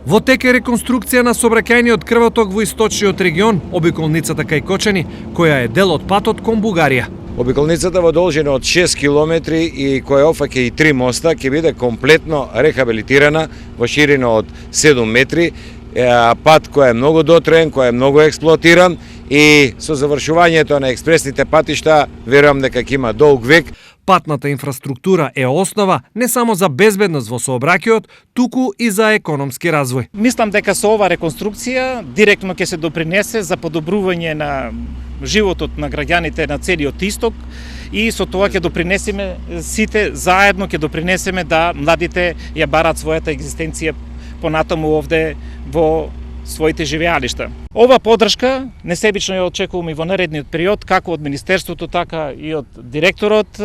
Во тек е реконструкција на сообраќајниот крвоток во источниот регион, обиколницата кај Кочани, која е дел од патот кон Бугарија. Обиколницата во должина од 6 километри и која офаќа и 3 моста ќе биде комплетно рехабилитирана во ширина од 7 метри, пат кој е многу дотроен, кој е многу експлоатиран и со завршувањето на експресните патишта верувам дека ќе има долг век. Патната инфраструктура е основа не само за безбедност во сообраќајот, туку и за економски развој. Мислам дека со ова реконструкција директно ќе се допринесе за подобрување на животот на граѓаните на целиот исток и со тоа ќе допринесеме сите заедно ќе допринесеме да младите ја барат својата екзистенција понатаму овде во своите живеалишта. Ова поддршка несебично ја очекуваме и во наредниот период, како од Министерството, така и од директорот,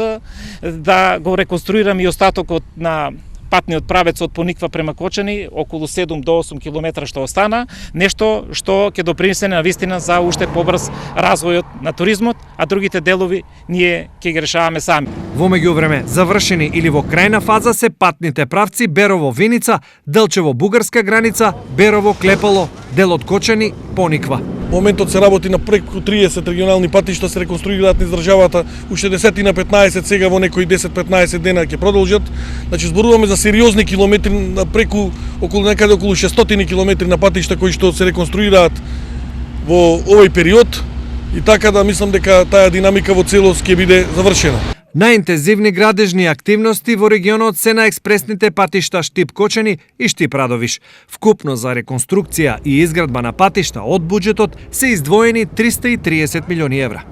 да го реконструираме и остатокот на патниот правец од Пониква према Кочани, околу 7 до 8 километра што остана, нешто што ќе допринесе на вистина за уште побрз развојот на туризмот, а другите делови ние ќе ги решаваме сами. Во меѓувреме, завршени или во крајна фаза се патните правци Берово-Виница, Делчево-Бугарска граница, Берово-Клепало, дел од Кочани, Пониква. Моментот се работи на преку 30 регионални патишта, се реконструираат низ државата, уште 10 на 15 сега во некои 10-15 дена ќе продолжат. Значи зборуваме за сериозни километри, преку околу 600 километри на патишта кои што се реконструираат во овој период и така да мислам дека таа динамика во целост ќе биде завршена. Најинтензивни градежни активности во регионот се на експресните патишта Штип-Кочани и Штип-Радовиш. Вкупно за реконструкција и изградба на патишта од буџетот се издвоени 330 милиони евра.